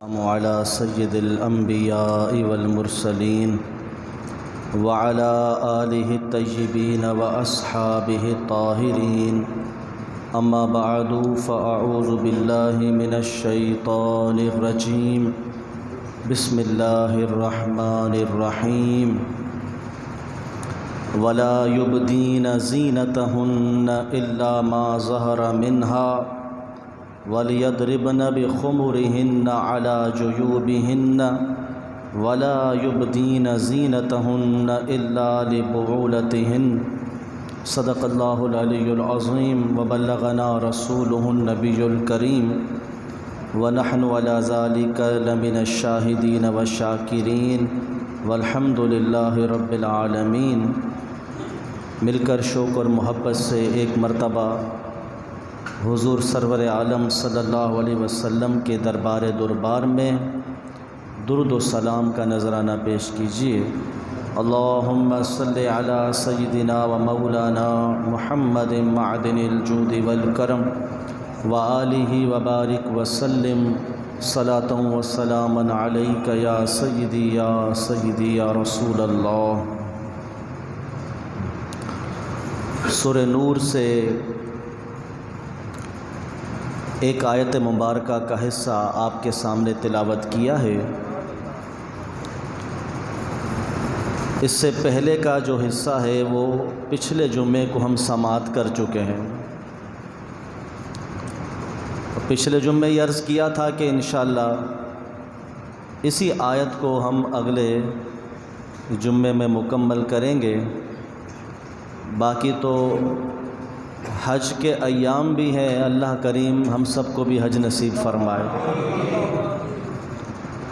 على سيد الأنبياء والمرسلين وعلى آله الطيبين وأصحابه الطاهرين أما بعد فأعوذ بالله من الشيطان الرجيم بسم الله الرحمن الرحيم ولا يبدين زينتهن إلا ما ظهر منها وَلْيَضْرِبْنَ بِخُمُرِهِنَّ عَلَى جُيُوبِهِنَّ وَلَا يُبْدِينَ زِينَتَهُنَّ إِلَّا لِبُعُولَتِهِنَّ صدق اللہ العلی العظیم وبلغنا رسولہ النبی الکریم ونحن علی ذلک لمن الشاہدین والشاکرین والحمد للہ رب العالمین۔ مل کر شوق اور محبت سے ایک مرتبہ حضور سرور عالم صلی اللہ علیہ وسلم کے دربار میں درود و سلام کا نذرانہ پیش کیجیے۔ اللہم صلی علی سیدنا و مولانا محمد معدن الجود والکرم وآلہ وبارک وسلم صلاۃ و سلاما علیک یا سیدی یا رسول اللہ۔ سورہ نور سے ایک آیت مبارکہ کا حصہ آپ کے سامنے تلاوت کیا ہے۔ اس سے پہلے کا جو حصہ ہے وہ پچھلے جمعے کو ہم سماعت کر چکے ہیں۔ پچھلے جمعے یہ عرض کیا تھا کہ انشاءاللہ اسی آیت کو ہم اگلے جمعے میں مکمل کریں گے۔ باقی تو حج کے ایام بھی ہیں، اللہ کریم ہم سب کو بھی حج نصیب فرمائے۔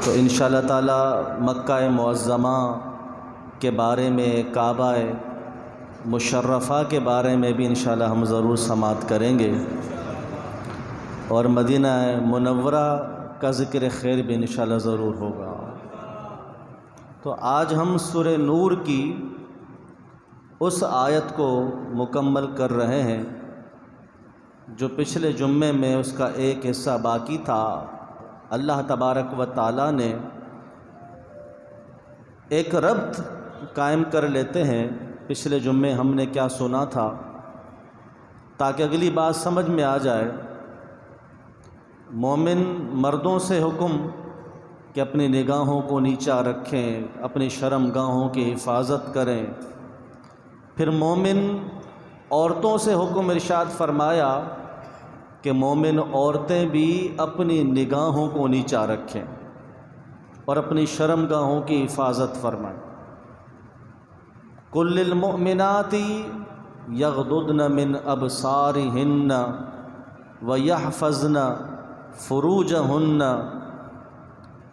تو انشاءاللہ تعالی مکہ معظمہ کے بارے میں، کعبہ مشرفہ کے بارے میں بھی انشاءاللہ ہم ضرور سماعت کریں گے، اور مدینہ منورہ کا ذکر خیر بھی انشاءاللہ ضرور ہوگا۔ تو آج ہم سورہ نور کی اس آیت کو مکمل کر رہے ہیں جو پچھلے جمعے میں اس کا ایک حصہ باقی تھا۔ اللہ تبارک و تعالیٰ نے ایک ربط قائم کر لیتے ہیں، پچھلے جمعے ہم نے کیا سنا تھا، تاکہ اگلی بات سمجھ میں آ جائے۔ مومن مردوں سے حکم کہ اپنی نگاہوں کو نیچا رکھیں، اپنی شرم گاہوں کی حفاظت کریں۔ پھر مومن عورتوں سے حکم ارشاد فرمایا کہ مومن عورتیں بھی اپنی نگاہوں کو نیچا رکھیں اور اپنی شرم گاہوں کی حفاظت فرمائیں۔ قُل لِّلْمُؤْمِنَاتِ يَغْضُضْنَ مِنْ أَبْصَارِهِنَّ وَيَحْفَظْنَ فُرُوجَهُنَّ،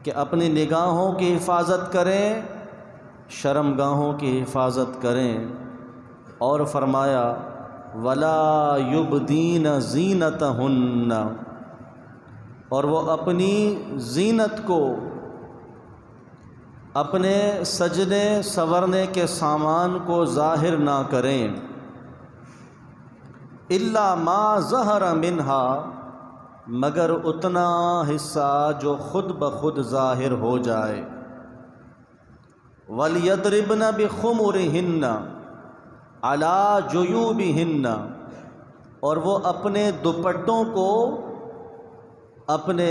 کہ اپنی نگاہوں کی حفاظت کریں، شرم گاہوں کی حفاظت کریں، اور فرمایا وَلَا يُبْدِينَ زِينَتَهُنَّ، اور وہ اپنی زینت کو، اپنے سجنے سنورنے کے سامان کو ظاہر نہ کریں، إِلَّا مَا ظَهَرَ مِنْهَا، مگر اتنا حصہ جو خود بخود ظاہر ہو جائے۔ وَلْيَضْرِبْنَ بِخُمُرِهِنَّ عَلَى جُيُوبِهِنَّ، اور وہ اپنے دوپٹوں کو اپنے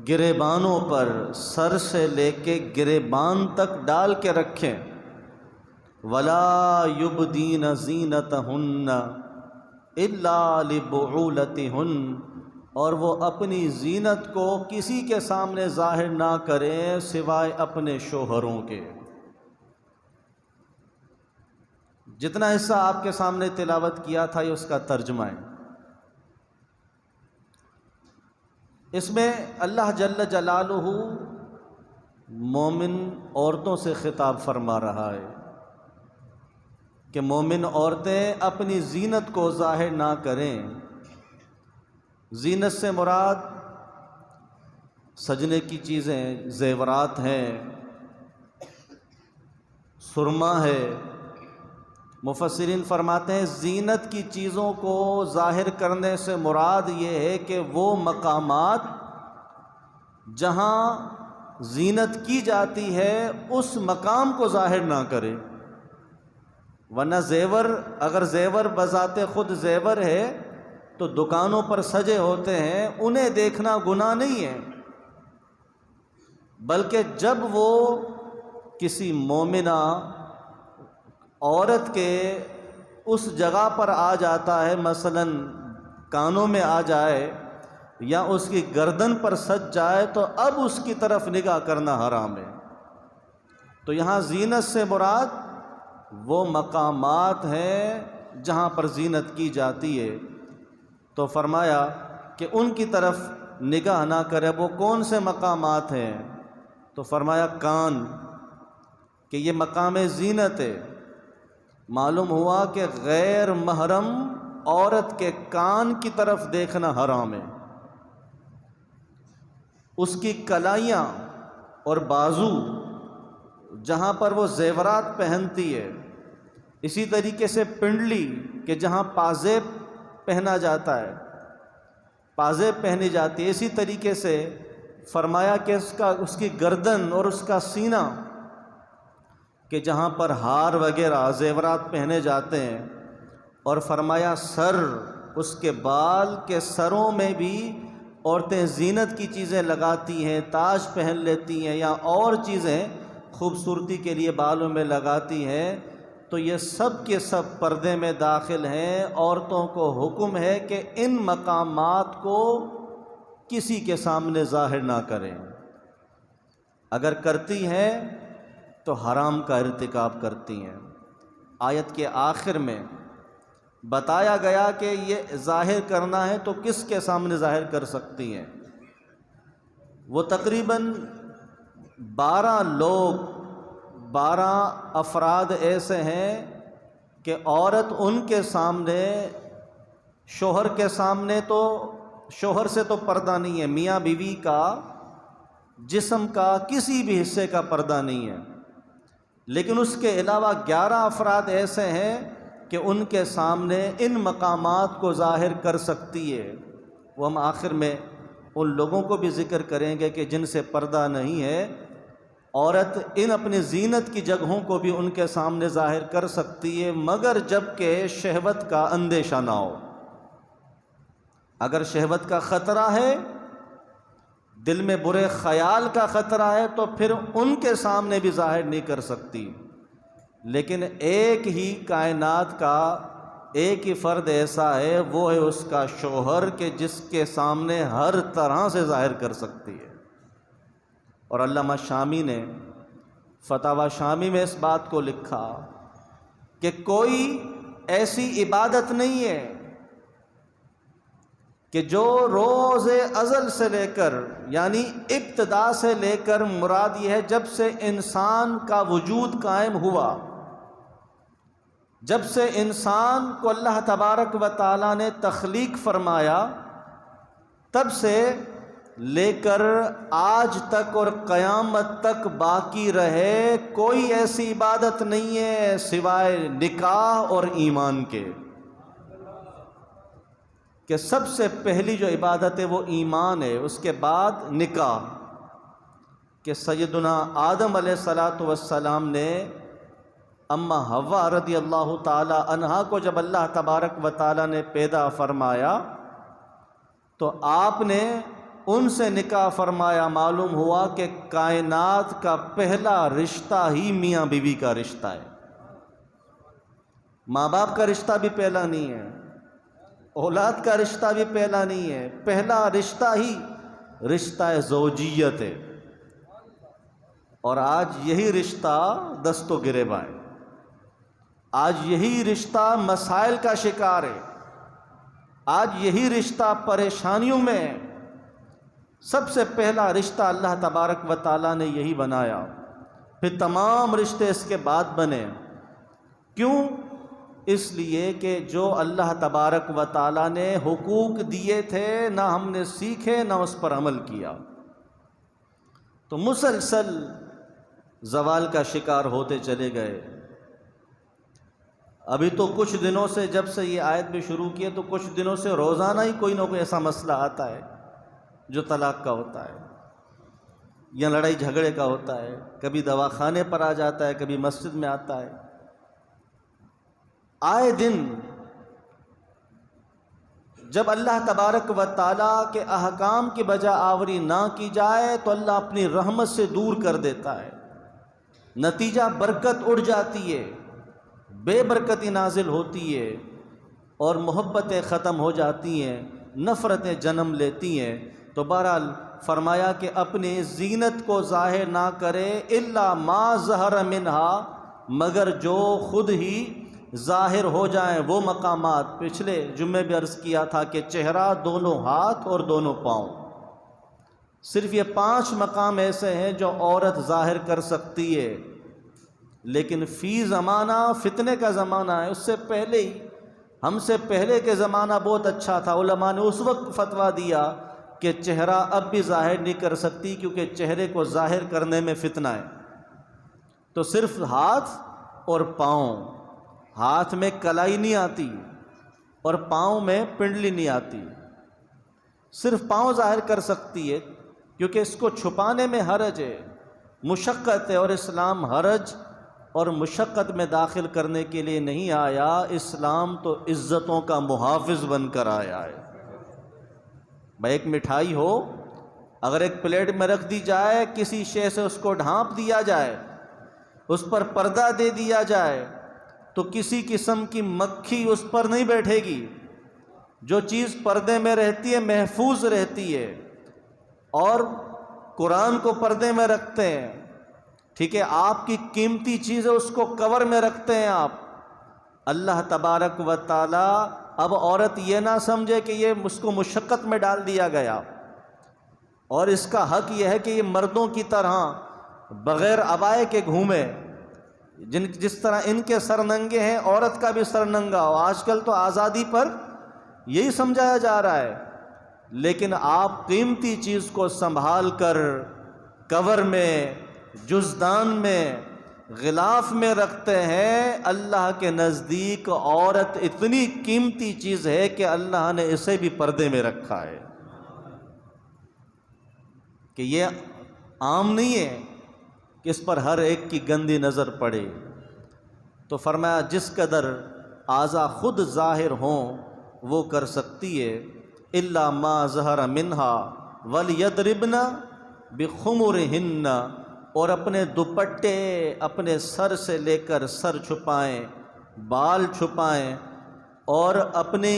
گریبانوں پر، سر سے لے کے گریبان تک ڈال کے رکھیں۔ وَلَا يُبْدِينَ زِينَتَهُنَّ إِلَّا لِبُعُولَتِهِنَّ، اور وہ اپنی زینت کو کسی کے سامنے ظاہر نہ کریں سوائے اپنے شوہروں کے۔ جتنا حصہ آپ کے سامنے تلاوت کیا تھا یہ اس کا ترجمہ ہے۔ اس میں اللہ جل جلالہ مومن عورتوں سے خطاب فرما رہا ہے کہ مومن عورتیں اپنی زینت کو ظاہر نہ کریں۔ زینت سے مراد سجنے کی چیزیں، زیورات ہیں، سرما ہے۔ مفسرین فرماتے ہیں زینت کی چیزوں کو ظاہر کرنے سے مراد یہ ہے کہ وہ مقامات جہاں زینت کی جاتی ہے اس مقام کو ظاہر نہ کرے، ورنہ زیور، اگر زیور بذات خود زیور ہے تو دکانوں پر سجے ہوتے ہیں، انہیں دیکھنا گناہ نہیں ہے، بلکہ جب وہ کسی مومنہ عورت کے اس جگہ پر آ جاتا ہے، مثلا کانوں میں آ جائے یا اس کی گردن پر سج جائے، تو اب اس کی طرف نگاہ کرنا حرام ہے۔ تو یہاں زینت سے مراد وہ مقامات ہیں جہاں پر زینت کی جاتی ہے، تو فرمایا کہ ان کی طرف نگاہ نہ کرے۔ وہ کون سے مقامات ہیں؟ تو فرمایا کان، کہ یہ مقام زینت ہے۔ معلوم ہوا کہ غیر محرم عورت کے کان کی طرف دیکھنا حرام ہے۔ اس کی کلائیاں اور بازو جہاں پر وہ زیورات پہنتی ہے، اسی طریقے سے پنڈلی کہ جہاں پازیب پہنا جاتا ہے، پازیب پہنی جاتی ہے، اسی طریقے سے فرمایا کہ اس کی گردن اور اس کا سینہ کہ جہاں پر ہار وغیرہ زیورات پہنے جاتے ہیں، اور فرمایا سر، اس کے بال کے سروں میں بھی عورتیں زینت کی چیزیں لگاتی ہیں، تاج پہن لیتی ہیں یا اور چیزیں خوبصورتی کے لیے بالوں میں لگاتی ہیں، تو یہ سب کے سب پردے میں داخل ہیں۔ عورتوں کو حکم ہے کہ ان مقامات کو کسی کے سامنے ظاہر نہ کریں، اگر کرتی ہیں تو حرام کا ارتکاب کرتی ہیں۔ آیت کے آخر میں بتایا گیا کہ یہ ظاہر کرنا ہے تو کس کے سامنے ظاہر کر سکتی ہیں؟ وہ تقریباً 12 افراد ایسے ہیں کہ عورت ان کے سامنے، شوہر کے سامنے تو شوہر سے تو پردہ نہیں ہے، میاں بیوی کا جسم کا کسی بھی حصے کا پردہ نہیں ہے، لیکن اس کے علاوہ 11 افراد ایسے ہیں کہ ان کے سامنے ان مقامات کو ظاہر کر سکتی ہے۔ وہ ہم آخر میں ان لوگوں کو بھی ذکر کریں گے کہ جن سے پردہ نہیں ہے، عورت ان اپنی زینت کی جگہوں کو بھی ان کے سامنے ظاہر کر سکتی ہے، مگر جب کہ شہوت کا اندیشہ نہ ہو۔ اگر شہوت کا خطرہ ہے، دل میں برے خیال کا خطرہ ہے، تو پھر ان کے سامنے بھی ظاہر نہیں کر سکتی۔ لیکن ایک ہی کائنات کا ایک ہی فرد ایسا ہے، وہ ہے اس کا شوہر، کہ جس کے سامنے ہر طرح سے ظاہر کر سکتی ہے۔ اور علامہ شامی نے فتاوی شامی میں اس بات کو لکھا کہ کوئی ایسی عبادت نہیں ہے کہ جو روز ازل سے لے کر، یعنی ابتدا سے لے کر، مراد یہ ہے جب سے انسان کا وجود قائم ہوا، جب سے انسان کو اللہ تبارک و تعالیٰ نے تخلیق فرمایا، تب سے لے کر آج تک اور قیامت تک باقی رہے کوئی ایسی عبادت نہیں ہے سوائے نکاح اور ایمان کے، کہ سب سے پہلی جو عبادت ہے وہ ایمان ہے، اس کے بعد نکاح۔ کہ سیدنا آدم علیہ السلام نے اما حوا رضی اللہ تعالی عنہا کو جب اللہ تبارک و تعالی نے پیدا فرمایا تو آپ نے ان سے نکاح فرمایا۔ معلوم ہوا کہ کائنات کا پہلا رشتہ ہی میاں بیوی کا رشتہ ہے، ماں باپ کا رشتہ بھی پہلا نہیں ہے، اولاد کا رشتہ بھی پہلا نہیں ہے، پہلا رشتہ ہی رشتہ زوجیت ہے۔ اور آج یہی رشتہ دست و گریباں ہے، آج یہی رشتہ مسائل کا شکار ہے، آج یہی رشتہ پریشانیوں میں ہے۔ سب سے پہلا رشتہ اللہ تبارک و تعالیٰ نے یہی بنایا، پھر تمام رشتے اس کے بعد بنے۔ کیوں؟ اس لیے کہ جو اللہ تبارک و تعالیٰ نے حقوق دیے تھے نہ ہم نے سیکھے نہ اس پر عمل کیا، تو مسلسل زوال کا شکار ہوتے چلے گئے۔ ابھی تو کچھ دنوں سے، جب سے یہ آیت بھی شروع کی ہے، تو کچھ دنوں سے روزانہ ہی کوئی نہ کوئی ایسا مسئلہ آتا ہے جو طلاق کا ہوتا ہے۔ یا لڑائی جھگڑے کا ہوتا ہے، کبھی دواخانے پر آ جاتا ہے، کبھی مسجد میں آتا ہے۔ آئے دن جب اللہ تبارک و تعالیٰ کے احکام کی بجا آوری نہ کی جائے تو اللہ اپنی رحمت سے دور کر دیتا ہے، نتیجہ برکت اڑ جاتی ہے، بے برکتی نازل ہوتی ہے، اور محبتیں ختم ہو جاتی ہیں، نفرتیں جنم لیتی ہیں۔ تو بہرحال فرمایا کہ اپنی زینت کو ظاہر نہ کرے الا ما ظہر منہا، مگر جو خود ہی ظاہر ہو جائیں وہ مقامات۔ پچھلے جمعے بھی عرض کیا تھا کہ چہرہ، دونوں ہاتھ اور دونوں پاؤں، صرف یہ 5 مقام ایسے ہیں جو عورت ظاہر کر سکتی ہے۔ لیکن فی زمانہ فتنے کا زمانہ ہے، اس سے پہلے ہی، ہم سے پہلے کے زمانہ بہت اچھا تھا، علماء نے اس وقت فتویٰ دیا کہ چہرہ اب بھی ظاہر نہیں کر سکتی کیونکہ چہرے کو ظاہر کرنے میں فتنہ ہے، تو صرف ہاتھ اور پاؤں، ہاتھ میں کلائی نہیں آتی اور پاؤں میں پنڈلی نہیں آتی، صرف پاؤں ظاہر کر سکتی ہے کیونکہ اس کو چھپانے میں حرج ہے، مشقت ہے، اور اسلام حرج اور مشقت میں داخل کرنے کے لیے نہیں آیا، اسلام تو عزتوں کا محافظ بن کر آیا ہے۔ بھائی ایک مٹھائی ہو، اگر ایک پلیٹ میں رکھ دی جائے، کسی شے سے اس کو ڈھانپ دیا جائے، اس پر پردہ دے دیا جائے، تو کسی قسم کی مکھی اس پر نہیں بیٹھے گی۔ جو چیز پردے میں رہتی ہے محفوظ رہتی ہے، اور قرآن کو پردے میں رکھتے ہیں، ٹھیک ہے، آپ کی قیمتی چیز ہے اس کو کور میں رکھتے ہیں آپ۔ اللہ تبارک و تعالی اب عورت یہ نہ سمجھے کہ یہ اس کو مشقت میں ڈال دیا گیا، اور اس کا حق یہ ہے کہ یہ مردوں کی طرح بغیر عبائے کے گھومے، جس طرح ان کے سر ننگے ہیں عورت کا بھی سر ننگا ہو۔ آج کل تو آزادی پر یہی سمجھایا جا رہا ہے، لیکن آپ قیمتی چیز کو سنبھال کر کور میں، جزدان میں، غلاف میں رکھتے ہیں۔ اللہ کے نزدیک عورت اتنی قیمتی چیز ہے کہ اللہ نے اسے بھی پردے میں رکھا ہے، کہ یہ عام نہیں ہے کہ اس پر ہر ایک کی گندی نظر پڑے۔ تو فرمایا جس قدر اعضاء خود ظاہر ہوں وہ کر سکتی ہے، الا ما ظہر منہا ولیضربن بخمرہن، اور اپنے دوپٹے اپنے سر سے لے کر سر چھپائیں، بال چھپائیں، اور اپنی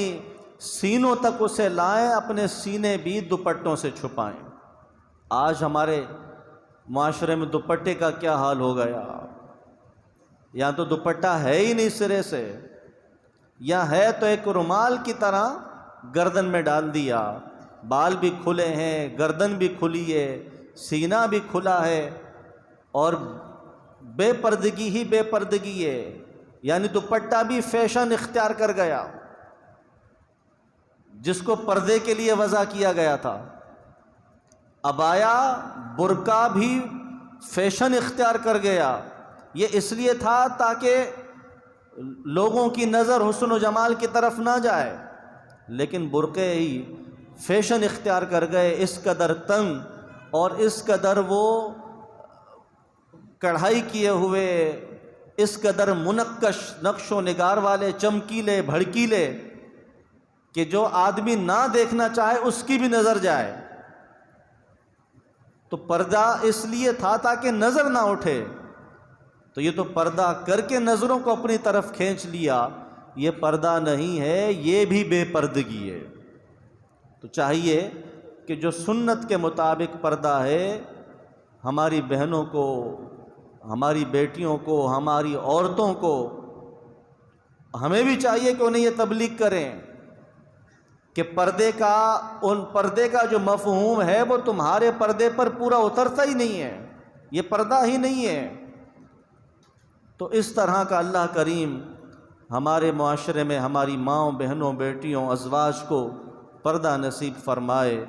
سینوں تک اسے لائیں، اپنے سینے بھی دوپٹوں سے چھپائیں۔ آج ہمارے معاشرے میں دوپٹے کا کیا حال ہو گیا، یا تو دوپٹہ ہے ہی نہیں سرے سے، یا ہے تو ایک رومال کی طرح گردن میں ڈال دیا، بال بھی کھلے ہیں، گردن بھی کھلی ہے، سینہ بھی کھلا ہے، اور بے پردگی ہی بے پردگی ہے، یعنی دوپٹہ بھی فیشن اختیار کر گیا جس کو پردے کے لیے وضع کیا گیا تھا۔ عبایا، برقع بھی فیشن اختیار کر گیا، یہ اس لیے تھا تاکہ لوگوں کی نظر حسن و جمال کی طرف نہ جائے، لیکن برقعے ہی فیشن اختیار کر گئے، اس قدر تنگ اور اس قدر وہ کڑھائی کیے ہوئے، اس قدر منقش نقش و نگار والے، چمکیلے بھڑکیلے، کہ جو آدمی نہ دیکھنا چاہے اس کی بھی نظر جائے۔ تو پردہ اس لیے تھا تاکہ نظر نہ اٹھے، تو یہ تو پردہ کر کے نظروں کو اپنی طرف کھینچ لیا، یہ پردہ نہیں ہے، یہ بھی بے پردگی ہے۔ تو چاہیے کہ جو سنت کے مطابق پردہ ہے، ہماری بہنوں کو، ہماری بیٹیوں کو، ہماری عورتوں کو، ہمیں بھی چاہیے کہ انہیں یہ تبلیغ کریں کہ پردے کا جو مفہوم ہے وہ تمہارے پردے پر پورا اترتا ہی نہیں ہے، یہ پردہ ہی نہیں ہے۔ تو اس طرح کا اللہ کریم ہمارے معاشرے میں ہماری ماؤں، بہنوں، بیٹیوں، ازواج کو پردہ نصیب فرمائے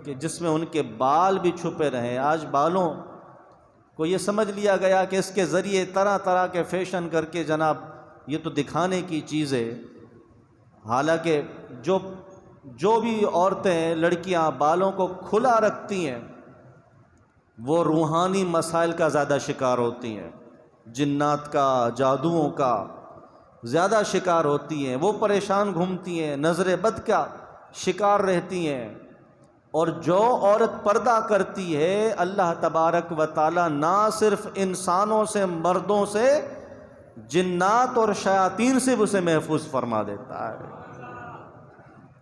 کہ جس میں ان کے بال بھی چھپے رہیں۔ آج بالوں کو یہ سمجھ لیا گیا کہ اس کے ذریعے طرح طرح کے فیشن کر کے جناب یہ تو دکھانے کی چیز ہے، حالانکہ جو بھی عورتیں، لڑکیاں بالوں کو کھلا رکھتی ہیں وہ روحانی مسائل کا زیادہ شکار ہوتی ہیں، جنات کا، جادوؤں کا زیادہ شکار ہوتی ہیں، وہ پریشان گھومتی ہیں، نظر بد کا شکار رہتی ہیں۔ اور جو عورت پردہ کرتی ہے، اللہ تبارک و تعالی نہ صرف انسانوں سے، مردوں سے، جنات اور شیاطین سے اسے محفوظ فرما دیتا ہے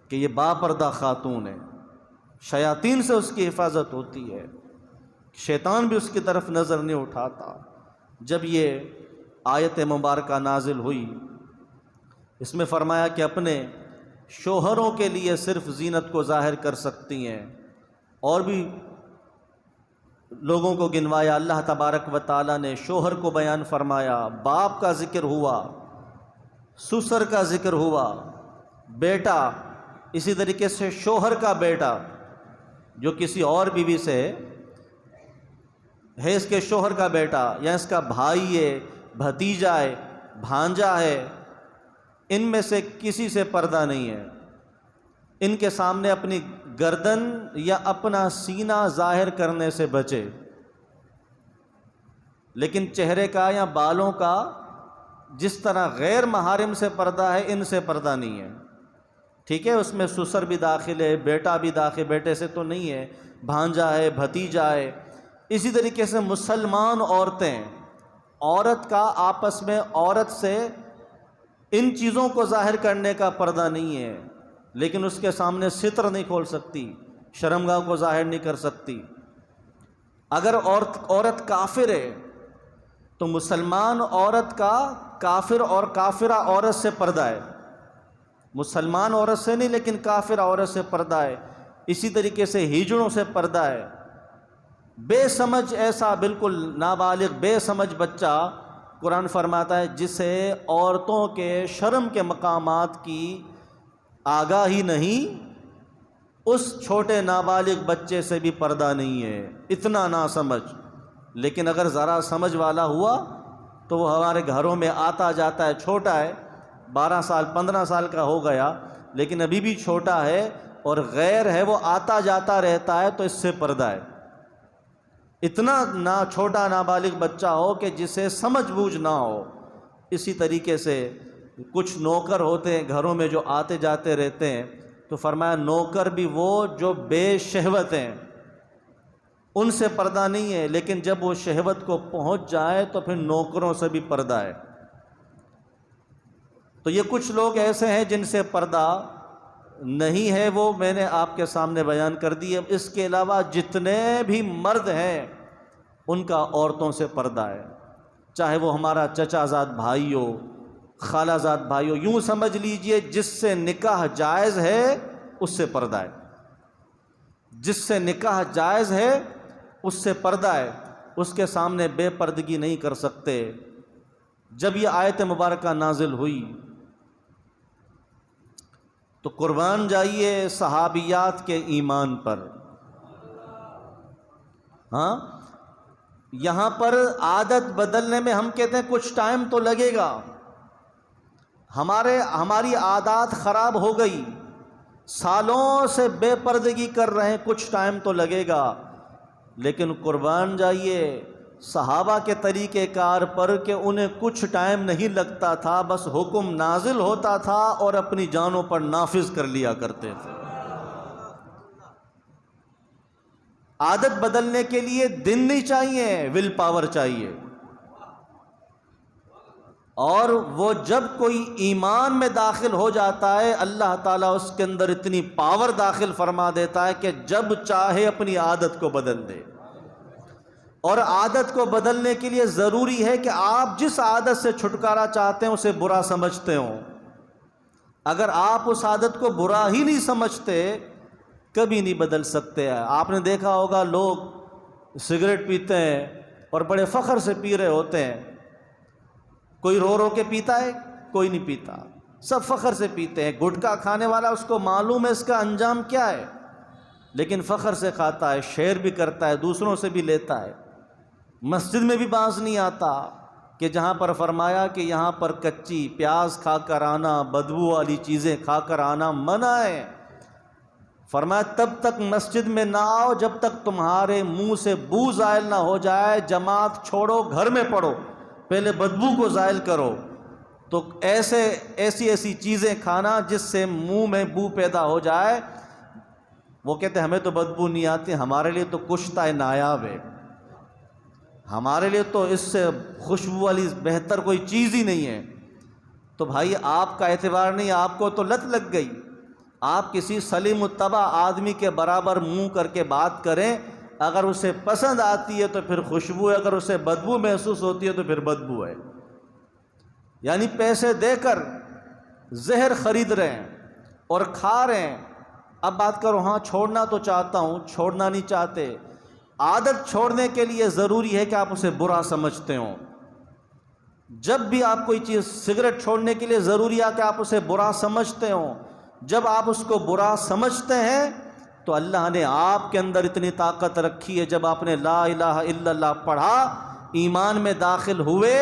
کہ یہ باپردہ خاتون ہے۔ شیاطین سے اس کی حفاظت ہوتی ہے، شیطان بھی اس کی طرف نظر نہیں اٹھاتا۔ جب یہ آیت مبارکہ نازل ہوئی، اس میں فرمایا کہ اپنے شوہروں کے لیے صرف زینت کو ظاہر کر سکتی ہیں، اور بھی لوگوں کو گنوایا۔ اللہ تبارک و تعالیٰ نے شوہر کو بیان فرمایا، باپ کا ذکر ہوا، سسر کا ذکر ہوا، بیٹا، اسی طریقے سے شوہر کا بیٹا جو کسی اور بیوی سے ہے، اس کے شوہر کا بیٹا یا اس کا بھائی ہے، بھتیجا ہے، بھانجا ہے، ان میں سے کسی سے پردہ نہیں ہے۔ ان کے سامنے اپنی گردن یا اپنا سینہ ظاہر کرنے سے بچے، لیکن چہرے کا یا بالوں کا جس طرح غیر محارم سے پردہ ہے، ان سے پردہ نہیں ہے۔ ٹھیک ہے، اس میں سسر بھی داخل ہے، بیٹا بھی داخل، بیٹے سے تو نہیں ہے، بھانجا ہے، بھتیجا ہے۔ اسی طریقے سے مسلمان عورتیں، عورت کا آپس میں عورت سے ان چیزوں کو ظاہر کرنے کا پردہ نہیں ہے، لیکن اس کے سامنے ستر نہیں کھول سکتی، شرمگاہ کو ظاہر نہیں کر سکتی۔ اگر عورت کافر ہے تو مسلمان عورت کا کافر اور کافرہ عورت سے پردہ ہے، مسلمان عورت سے نہیں لیکن کافر عورت سے پردہ ہے۔ اسی طریقے سے ہجڑوں سے پردہ ہے۔ بے سمجھ، ایسا بالکل نابالغ بے سمجھ بچہ، قرآن فرماتا ہے جسے عورتوں کے شرم کے مقامات کی آگاہی نہیں، اس چھوٹے نابالغ بچے سے بھی پردہ نہیں ہے، اتنا نہ سمجھ۔ لیکن اگر ذرا سمجھ والا ہوا تو وہ ہمارے گھروں میں آتا جاتا ہے، چھوٹا ہے، 12 سال 15 سال کا ہو گیا لیکن ابھی بھی چھوٹا ہے اور غیر ہے، وہ آتا جاتا رہتا ہے، تو اس سے پردہ ہے۔ اتنا نہ چھوٹا نابالغ بچہ ہو کہ جسے سمجھ بوجھ نہ ہو۔ اسی طریقے سے کچھ نوکر ہوتے ہیں گھروں میں جو آتے جاتے رہتے ہیں، تو فرمایا نوکر بھی وہ جو بے شہوت ہیں، ان سے پردہ نہیں ہے، لیکن جب وہ شہوت کو پہنچ جائے تو پھر نوکروں سے بھی پردہ ہے۔ تو یہ کچھ لوگ ایسے ہیں جن سے پردہ نہیں ہے، وہ میں نے آپ کے سامنے بیان کر دی ہے۔ اس کے علاوہ جتنے بھی مرد ہیں ان کا عورتوں سے پردہ ہے، چاہے وہ ہمارا چچا زاد بھائی ہو، خالہ زاد بھائی ہو، یوں سمجھ لیجئے جس سے نکاح جائز ہے اس سے پردہ ہے، جس سے نکاح جائز ہے اس سے پردہ ہے، اس کے سامنے بے پردگی نہیں کر سکتے۔ جب یہ آیت مبارکہ نازل ہوئی تو قربان جائیے صحابیات کے ایمان پر۔ ہاں، یہاں پر عادت بدلنے میں ہم کہتے ہیں کچھ ٹائم تو لگے گا، ہماری عادات خراب ہو گئی، سالوں سے بے پردگی کر رہے ہیں، کچھ ٹائم تو لگے گا، لیکن قربان جائیے صحابہ کے طریقہ کار پر کہ انہیں کچھ ٹائم نہیں لگتا تھا، بس حکم نازل ہوتا تھا اور اپنی جانوں پر نافذ کر لیا کرتے تھے۔ عادت بدلنے کے لیے دن نہیں چاہیے، ول پاور چاہیے، اور وہ جب کوئی ایمان میں داخل ہو جاتا ہے اللہ تعالیٰ اس کے اندر اتنی پاور داخل فرما دیتا ہے کہ جب چاہے اپنی عادت کو بدل دے۔ اور عادت کو بدلنے کے لیے ضروری ہے کہ آپ جس عادت سے چھٹکارا چاہتے ہیں اسے برا سمجھتے ہوں۔ اگر آپ اس عادت کو برا ہی نہیں سمجھتے کبھی نہیں بدل سکتے۔ آپ نے دیکھا ہوگا لوگ سگریٹ پیتے ہیں اور بڑے فخر سے پی رہے ہوتے ہیں، کوئی رو رو کے پیتا ہے؟ کوئی نہیں پیتا، سب فخر سے پیتے ہیں۔ گٹکا کھانے والا اس کو معلوم ہے اس کا انجام کیا ہے، لیکن فخر سے کھاتا ہے، شیئر بھی کرتا ہے، دوسروں سے بھی لیتا ہے۔ مسجد میں بھی باز نہیں آتا کہ جہاں پر فرمایا کہ یہاں پر کچی پیاز کھا کر آنا، بدبو والی چیزیں کھا کر آنا منع ہے، فرمایا تب تک مسجد میں نہ آؤ جب تک تمہارے منہ سے بو زائل نہ ہو جائے، جماعت چھوڑو گھر میں پڑھو، پہلے بدبو کو زائل کرو۔ تو ایسی چیزیں کھانا جس سے منہ میں بو پیدا ہو جائے، وہ کہتے ہمیں تو بدبو نہیں آتی، ہمارے لیے تو کشتہ نایاب ہے، ہمارے لیے تو اس سے خوشبو والی بہتر کوئی چیز ہی نہیں ہے۔ تو بھائی آپ کا اعتبار نہیں، آپ کو تو لت لگ گئی۔ آپ کسی سلیم الطبع آدمی کے برابر منہ کر کے بات کریں، اگر اسے پسند آتی ہے تو پھر خوشبو ہے، اگر اسے بدبو محسوس ہوتی ہے تو پھر بدبو ہے۔ یعنی پیسے دے کر زہر خرید رہے ہیں اور کھا رہے ہیں۔ اب بات کرو ہاں چھوڑنا تو چاہتا ہوں، چھوڑنا نہیں چاہتے۔ عادت چھوڑنے کے لیے ضروری ہے کہ آپ اسے برا سمجھتے ہوں۔ جب بھی آپ کوئی چیز، سگریٹ چھوڑنے کے لیے ضروری ہے کہ آپ اسے برا سمجھتے ہوں۔ جب آپ اس کو برا سمجھتے ہیں تو اللہ نے آپ کے اندر اتنی طاقت رکھی ہے، جب آپ نے لا الہ الا اللہ پڑھا، ایمان میں داخل ہوئے،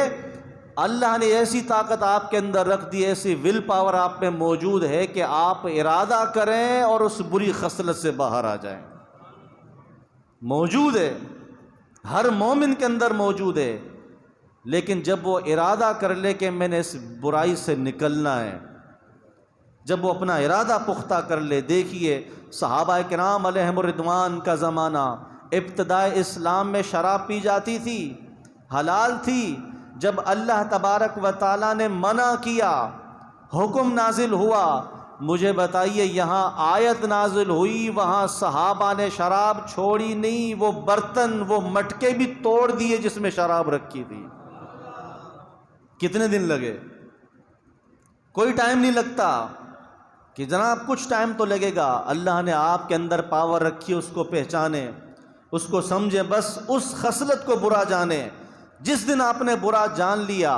اللہ نے ایسی طاقت آپ کے اندر رکھ دی، ایسی ول پاور آپ میں موجود ہے کہ آپ ارادہ کریں اور اس بری خصلت سے باہر آ جائیں۔ موجود ہے، ہر مومن کے اندر موجود ہے، لیکن جب وہ ارادہ کر لے کہ میں نے اس برائی سے نکلنا ہے، جب وہ اپنا ارادہ پختہ کر لے۔ دیکھیے صحابہ کرام علیہم الرضوان کا زمانہ، ابتدائے اسلام میں شراب پی جاتی تھی، حلال تھی۔ جب اللہ تبارک و تعالیٰ نے منع کیا، حکم نازل ہوا، مجھے بتائیے یہاں آیت نازل ہوئی، وہاں صحابہ نے شراب چھوڑی نہیں، وہ برتن، وہ مٹکے بھی توڑ دیے جس میں شراب رکھی تھی۔ کتنے دن لگے؟ کوئی ٹائم نہیں لگتا کہ جناب کچھ ٹائم تو لگے گا۔ اللہ نے آپ کے اندر پاور رکھی، اس کو پہچانے، اس کو سمجھے، بس اس خصلت کو برا جانے۔ جس دن آپ نے برا جان لیا،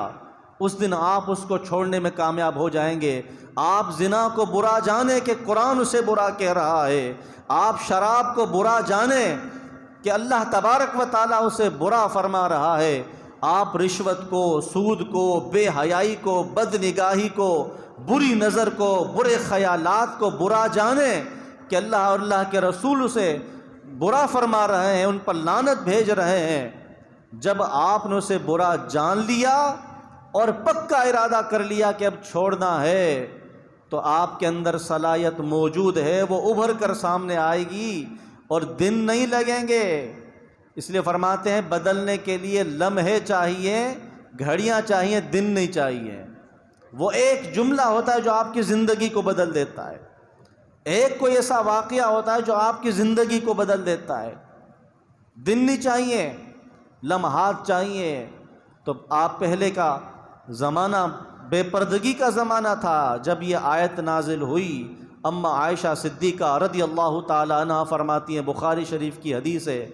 اس دن آپ اس کو چھوڑنے میں کامیاب ہو جائیں گے۔ آپ زنا کو برا جانیں کہ قرآن اسے برا کہہ رہا ہے، آپ شراب کو برا جانیں کہ اللہ تبارک و تعالیٰ اسے برا فرما رہا ہے، آپ رشوت کو، سود کو، بے حیائی کو، بد نگاہی کو، بری نظر کو، برے خیالات کو برا جانیں کہ اللہ اور اللہ کے رسول اسے برا فرما رہے ہیں، ان پر لعنت بھیج رہے ہیں۔ جب آپ نے اسے برا جان لیا اور پکا ارادہ کر لیا کہ اب چھوڑنا ہے، تو آپ کے اندر صلاحیت موجود ہے، وہ ابھر کر سامنے آئے گی اور دن نہیں لگیں گے۔ اس لیے فرماتے ہیں بدلنے کے لیے لمحے چاہیے، گھڑیاں چاہیے، دن نہیں چاہیے۔ وہ ایک جملہ ہوتا ہے جو آپ کی زندگی کو بدل دیتا ہے، ایک کوئی ایسا واقعہ ہوتا ہے جو آپ کی زندگی کو بدل دیتا ہے۔ دن نہیں چاہیے، لمحات چاہیے۔ تو آپ پہلے کا زمانہ بے پردگی کا زمانہ تھا۔ جب یہ آیت نازل ہوئی، اما عائشہ صدیقہ رضی اللہ تعالی عنہ فرماتی ہیں، بخاری شریف کی حدیث ہے،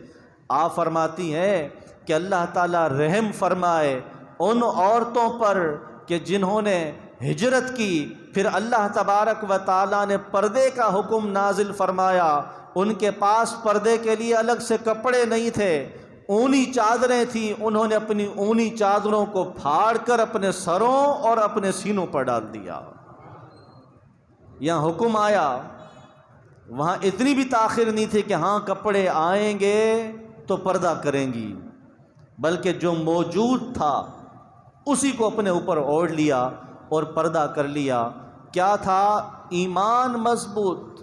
آپ فرماتی ہیں کہ اللہ تعالیٰ رحم فرمائے ان عورتوں پر کہ جنہوں نے ہجرت کی، پھر اللہ تبارک و تعالیٰ نے پردے کا حکم نازل فرمایا، ان کے پاس پردے کے لیے الگ سے کپڑے نہیں تھے، اونی چادریں تھیں، انہوں نے اپنی اونی چادروں کو پھاڑ کر اپنے سروں اور اپنے سینوں پر ڈال دیا۔ یہاں حکم آیا، وہاں اتنی بھی تاخیر نہیں تھی کہ ہاں کپڑے آئیں گے تو پردہ کریں گی، بلکہ جو موجود تھا اسی کو اپنے اوپر اوڑھ لیا اور پردہ کر لیا۔ کیا تھا؟ ایمان مضبوط،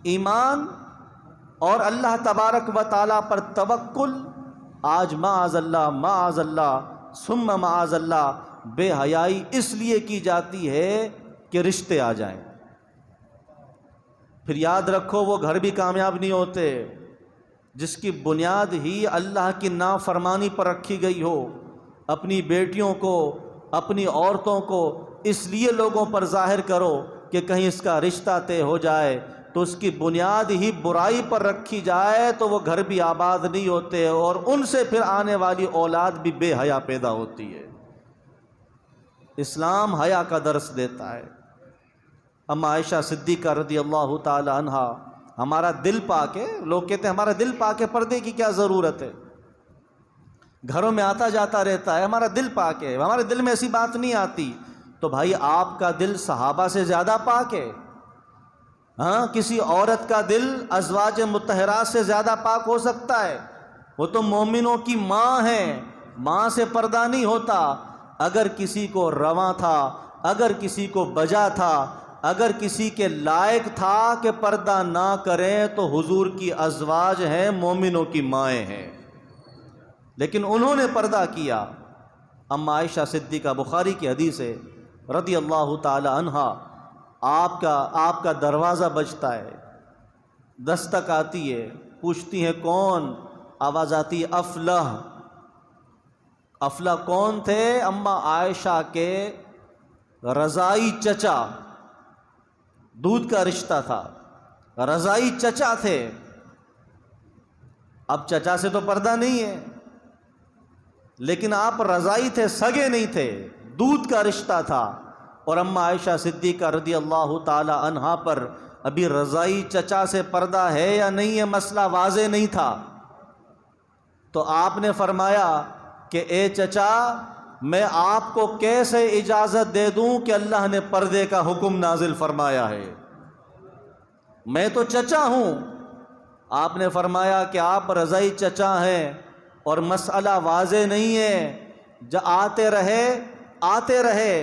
ایمان اور اللہ تبارک و تعالیٰ پر توکل۔ آج معاذ اللہ ثم معاذ اللہ بے حیائی اس لیے کی جاتی ہے کہ رشتے آ جائیں۔ پھر یاد رکھو وہ گھر بھی کامیاب نہیں ہوتے جس کی بنیاد ہی اللہ کی نافرمانی پر رکھی گئی ہو۔ اپنی بیٹیوں کو، اپنی عورتوں کو اس لیے لوگوں پر ظاہر کرو کہ کہیں اس کا رشتہ طے ہو جائے، تو اس کی بنیاد ہی برائی پر رکھی جائے تو وہ گھر بھی آباد نہیں ہوتے، اور ان سے پھر آنے والی اولاد بھی بے حیا پیدا ہوتی ہے۔ اسلام حیا کا درس دیتا ہے۔ اما عائشہ صدیقہ رضی اللہ تعالی عنہا، ہمارا دل پاک ہے، لوگ کہتے ہیں ہمارا دل پاک ہے، پردے کی کیا ضرورت ہے، گھروں میں آتا جاتا رہتا ہے، ہمارا دل پاک ہے، ہمارے دل میں ایسی بات نہیں آتی۔ تو بھائی آپ کا دل صحابہ سے زیادہ پاک ہے، ہاں، کسی عورت کا دل ازواج مطہرات سے زیادہ پاک ہو سکتا ہے؟ وہ تو مومنوں کی ماں ہے، ماں سے پردہ نہیں ہوتا۔ اگر کسی کو رواں تھا، اگر کسی کو بجا تھا، اگر کسی کے لائق تھا کہ پردہ نہ کریں تو حضور کی ازواج ہیں، مومنوں کی مائیں ہیں، لیکن انہوں نے پردہ کیا۔ اما عائشہ صدیقہ، بخاری کی حدیث ہے، رضی اللہ تعالی عنہا، آپ کا دروازہ بجتا ہے، دستک آتی ہے، پوچھتی ہیں کون؟ آواز آتی ہے افلح۔ افلح کون تھے؟ اما عائشہ کے رضائی چچا، دودھ کا رشتہ تھا، رضائی چچا تھے۔ اب چچا سے تو پردہ نہیں ہے، لیکن آپ رضائی تھے، سگے نہیں تھے، دودھ کا رشتہ تھا۔ اور اما عائشہ صدیقہ رضی اللہ تعالی عنہا پر ابھی رضائی چچا سے پردہ ہے یا نہیں ہے مسئلہ واضح نہیں تھا، تو آپ نے فرمایا کہ اے چچا، میں آپ کو کیسے اجازت دے دوں کہ اللہ نے پردے کا حکم نازل فرمایا ہے؟ میں تو چچا ہوں۔ آپ نے فرمایا کہ آپ رضائی چچا ہیں اور مسئلہ واضح نہیں ہے، آتے رہے،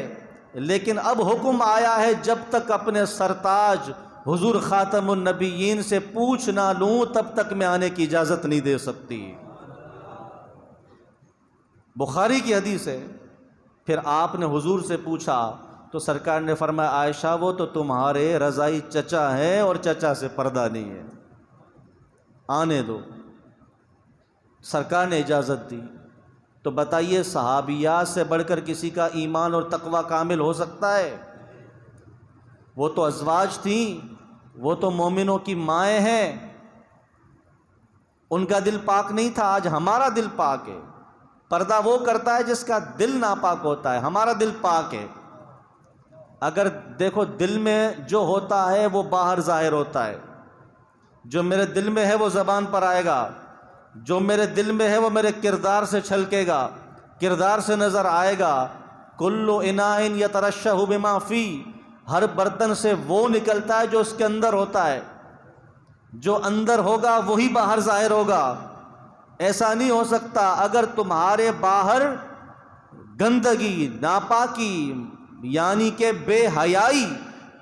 لیکن اب حکم آیا ہے جب تک اپنے سرتاج حضور خاتم النبیین سے پوچھ نہ لوں تب تک میں آنے کی اجازت نہیں دے سکتی۔ بخاری کی حدیث ہے۔ پھر آپ نے حضور سے پوچھا تو سرکار نے فرمایا عائشہ وہ تو تمہارے رضائی چچا ہے اور چچا سے پردہ نہیں ہے، آنے دو۔ سرکار نے اجازت دی۔ تو بتائیے صحابیات سے بڑھ کر کسی کا ایمان اور تقوی کامل ہو سکتا ہے؟ وہ تو ازواج تھیں، وہ تو مومنوں کی مائیں ہیں، ان کا دل پاک نہیں تھا۔ آج ہمارا دل پاک ہے۔ پردہ وہ کرتا ہے جس کا دل ناپاک ہوتا ہے، ہمارا دل پاک ہے۔ اگر دیکھو دل میں جو ہوتا ہے وہ باہر ظاہر ہوتا ہے، جو میرے دل میں ہے وہ زبان پر آئے گا، جو میرے دل میں ہے وہ میرے کردار سے چھلکے گا، کردار سے نظر آئے گا۔ کل اناء یترشح بما فی، ہر برتن سے وہ نکلتا ہے جو اس کے اندر ہوتا ہے، جو اندر ہوگا وہی باہر ظاہر ہوگا۔ ایسا نہیں ہو سکتا اگر تمہارے باہر گندگی، ناپاکی یعنی کہ بے حیائی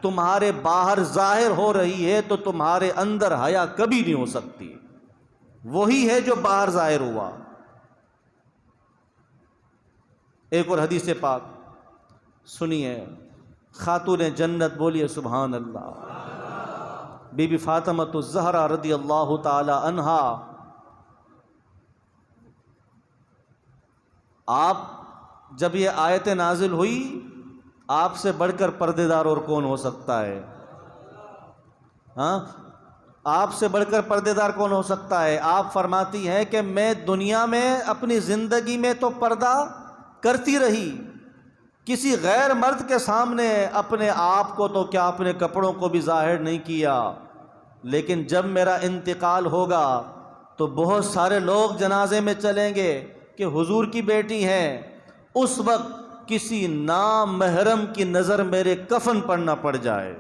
تمہارے باہر ظاہر ہو رہی ہے تو تمہارے اندر حیا کبھی نہیں ہو سکتی، وہی ہے جو باہر ظاہر ہوا۔ ایک اور حدیث پاک سنیے، خاتون جنت بولیے سبحان اللہ، بی بی فاطمۃ الزہرا رضی اللہ تعالی عنہا، آپ جب یہ آیت نازل ہوئی، آپ سے بڑھ کر پردے دار اور کون ہو سکتا ہے؟ ہاں، آپ سے بڑھ کر پردے دار کون ہو سکتا ہے؟ آپ فرماتی ہیں کہ میں دنیا میں اپنی زندگی میں تو پردہ کرتی رہی، کسی غیر مرد کے سامنے اپنے آپ کو تو کیا اپنے کپڑوں کو بھی ظاہر نہیں کیا، لیکن جب میرا انتقال ہوگا تو بہت سارے لوگ جنازے میں چلیں گے کہ حضور کی بیٹی ہیں، اس وقت کسی نامحرم کی نظر میرے کفن پر نہ پڑ جائے۔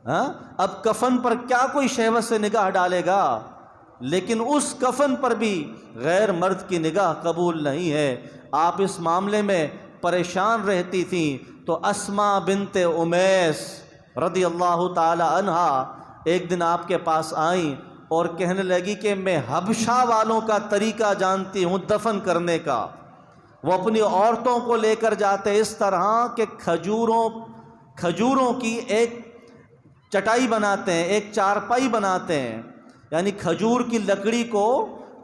ہاں، اب کفن پر کیا کوئی شہوت سے نگاہ ڈالے گا، لیکن اس کفن پر بھی غیر مرد کی نگاہ قبول نہیں ہے۔ آپ اس معاملے میں پریشان رہتی تھیں تو اسماء بنت امیس رضی اللہ تعالی عنہا ایک دن آپ کے پاس آئیں اور کہنے لگی کہ میں حبشہ والوں کا طریقہ جانتی ہوں دفن کرنے کا۔ وہ اپنی عورتوں کو لے کر جاتے اس طرح کہ کھجوروں کی ایک چٹائی بناتے ہیں، ایک چارپائی بناتے ہیں، یعنی کھجور کی لکڑی کو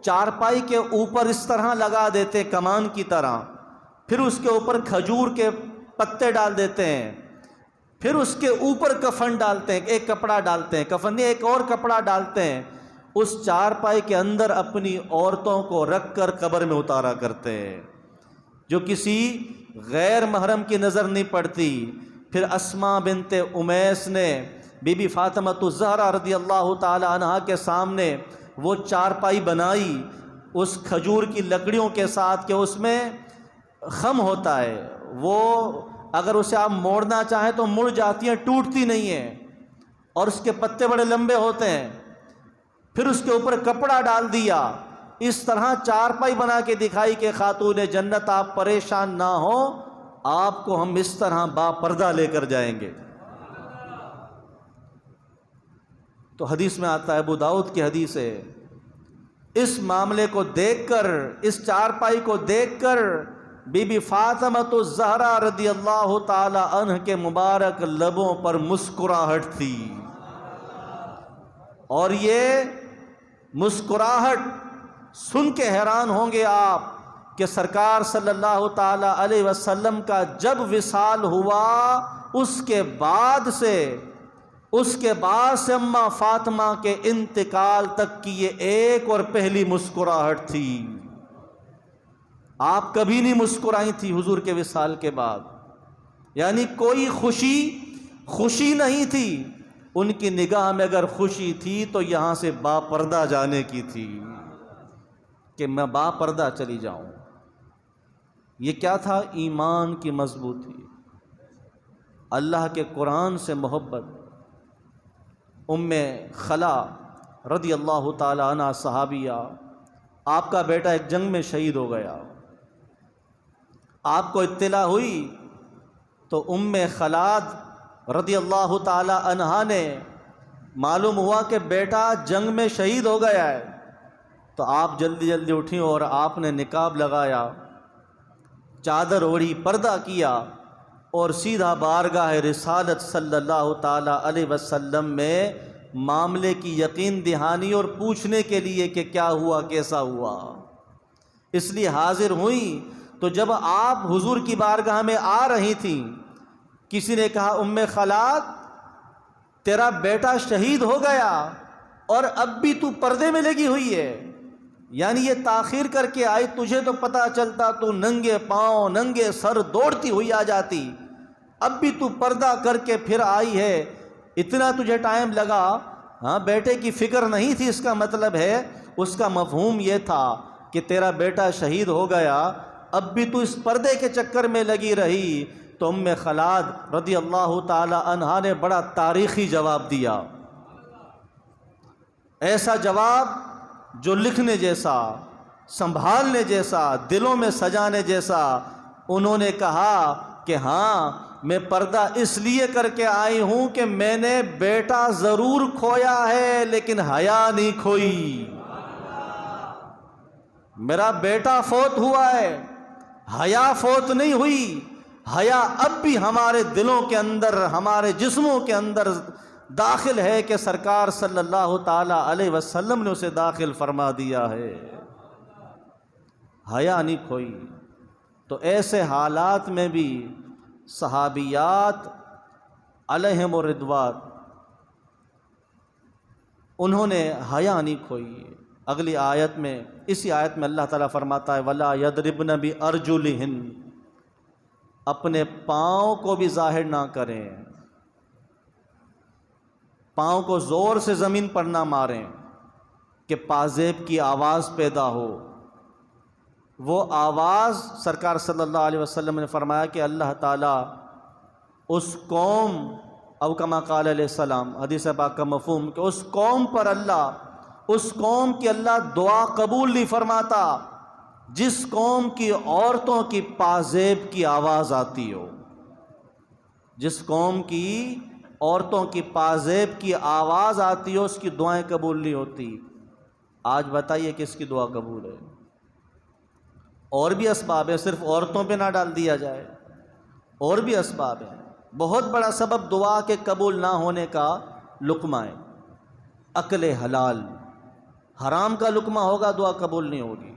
چارپائی کے اوپر اس طرح لگا دیتے کمان کی طرح، پھر اس کے اوپر کھجور کے پتے ڈال دیتے ہیں، پھر اس کے اوپر کفن ڈالتے ہیں، ایک کپڑا ڈالتے ہیں، کفن نہیں ایک اور کپڑا ڈالتے ہیں، اس چارپائی کے اندر اپنی عورتوں کو رکھ کر قبر میں اتارا کرتے ہیں، جو کسی غیر محرم کی نظر نہیں پڑتی۔ پھر اسماء بنت امیس نے بی بی فاطمۃ الزہرا رضی اللہ تعالی عنہا کے سامنے وہ چارپائی بنائی اس کھجور کی لکڑیوں کے ساتھ کہ اس میں خم ہوتا ہے، وہ اگر اسے آپ موڑنا چاہیں تو مڑ جاتی ہیں، ٹوٹتی نہیں ہیں، اور اس کے پتے بڑے لمبے ہوتے ہیں، پھر اس کے اوپر کپڑا ڈال دیا، اس طرح چارپائی بنا کے دکھائی کہ خاتون جنت آپ پریشان نہ ہوں، آپ کو ہم اس طرح با پردہ لے کر جائیں گے۔ تو حدیث میں آتا ہے، ابو داؤد کی حدیث ہے، اس معاملے کو دیکھ کر، اس چارپائی کو دیکھ کر بی بی فاطمہ الزہرا رضی اللہ تعالی عنہ کے مبارک لبوں پر مسکراہٹ تھی، اور یہ مسکراہٹ سن کے حیران ہوں گے آپ کہ سرکار صلی اللہ تعالی علیہ وسلم کا جب وصال ہوا اس کے بعد سے اماں فاطمہ کے انتقال تک کی یہ ایک اور پہلی مسکراہٹ تھی۔ آپ کبھی نہیں مسکرائی تھی حضور کے وصال کے بعد، یعنی کوئی خوشی نہیں تھی، ان کی نگاہ میں اگر خوشی تھی تو یہاں سے با پردہ جانے کی تھی، کہ میں با پردہ چلی جاؤں۔ یہ کیا تھا؟ ایمان کی مضبوطی، اللہ کے قرآن سے محبت۔ ام خلا رضی اللہ تعالی عنہ صحابیہ، آپ کا بیٹا ایک جنگ میں شہید ہو گیا، آپ کو اطلاع ہوئی تو ام خلاد رضی اللہ تعالی عنہا نے، معلوم ہوا کہ بیٹا جنگ میں شہید ہو گیا ہے، تو آپ جلدی جلدی اٹھیں اور آپ نے نقاب لگایا، چادر اوڑھی، پردہ کیا، اور سیدھا بارگاہ رسالت صلی اللہ تعالی علیہ وسلم میں معاملے کی یقین دہانی اور پوچھنے کے لیے کہ کیا ہوا، کیسا ہوا، اس لیے حاضر ہوئیں۔ تو جب آپ حضور کی بارگاہ میں آ رہی تھیں، کسی نے کہا ام خلاد تیرا بیٹا شہید ہو گیا اور اب بھی تو پردے میں لگی ہوئی ہے، یعنی یہ تاخیر کر کے آئی، تجھے تو پتہ چلتا تو ننگے پاؤں ننگے سر دوڑتی ہوئی آ جاتی، اب بھی تو پردہ کر کے پھر آئی ہے، اتنا تجھے ٹائم لگا۔ ہاں، بیٹے کی فکر نہیں تھی، اس کا مطلب ہے، اس کا مفہوم یہ تھا کہ تیرا بیٹا شہید ہو گیا، اب بھی تو اس پردے کے چکر میں لگی رہی۔ تو ام خلاد رضی اللہ تعالی عنہا نے بڑا تاریخی جواب دیا، ایسا جواب جو لکھنے جیسا، سنبھالنے جیسا، دلوں میں سجانے جیسا۔ انہوں نے کہا کہ ہاں، میں پردہ اس لیے کر کے آئی ہوں کہ میں نے بیٹا ضرور کھویا ہے لیکن حیا نہیں کھوئی، میرا بیٹا فوت ہوا ہے، حیا فوت نہیں ہوئی، حیا اب بھی ہمارے دلوں کے اندر، ہمارے جسموں کے اندر داخل ہے کہ سرکار صلی اللہ تعالی علیہ وسلم نے اسے داخل فرما دیا ہے، حیا نہیں کھوئی۔ تو ایسے حالات میں بھی صحابیات علیہم الرضوان انہوں نے حیا نہیں کھوئی۔ اگلی آیت میں، اسی آیت میں اللہ تعالیٰ فرماتا ہے وَلَا يَضْرِبْنَ بِأَرْجُلِهِنَّ، اپنے پاؤں کو بھی ظاہر نہ کریں، پاؤں کو زور سے زمین پر نہ ماریں کہ پازیب کی آواز پیدا ہو۔ وہ آواز سرکار صلی اللہ علیہ وسلم نے فرمایا کہ اللہ تعالیٰ اس قوم، او کما قال علیہ السلام، حدیث پاک کا مفہوم کہ اس قوم پر اس قوم کی اللہ دعا قبول نہیں فرماتا جس قوم کی عورتوں کی پازیب کی آواز آتی ہو، جس قوم کی عورتوں کی پازیب کی آواز آتی ہو، اس کی دعائیں قبول نہیں ہوتی۔ آج بتائیے کس کی دعا قبول ہے؟ اور بھی اسباب ہیں، صرف عورتوں پہ نہ ڈال دیا جائے، اور بھی اسباب ہیں۔ بہت بڑا سبب دعا کے قبول نہ ہونے کا لقمہ ہے، اکل حلال، حرام کا لقمہ ہوگا دعا قبول نہیں ہوگی۔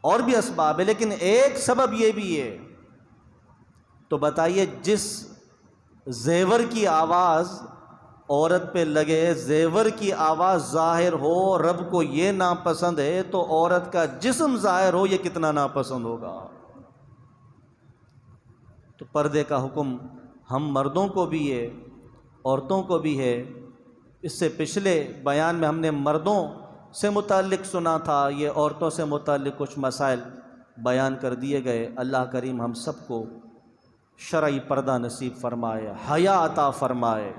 اور بھی اسباب ہے، لیکن ایک سبب یہ بھی ہے۔ تو بتائیے جس زیور کی آواز عورت پہ لگے، زیور کی آواز ظاہر ہو، رب کو یہ ناپسند ہے، تو عورت کا جسم ظاہر ہو یہ کتنا ناپسند ہوگا۔ تو پردے کا حکم ہم مردوں کو بھی ہے، عورتوں کو بھی ہے۔ اس سے پچھلے بیان میں ہم نے مردوں سے متعلق سنا تھا، یہ عورتوں سے متعلق کچھ مسائل بیان کر دیے گئے۔ اللہ کریم ہم سب کو شرعی پردہ نصیب فرمائے، حیا عطا فرمائے۔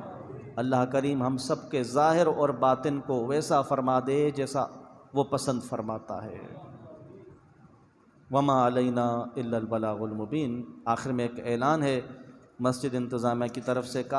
اللہ کریم ہم سب کے ظاہر اور باطن کو ویسا فرما دے جیسا وہ پسند فرماتا ہے۔ وما علینا الا البلاغ المبین۔ آخر میں ایک اعلان ہے مسجد انتظامیہ کی طرف سے، کافی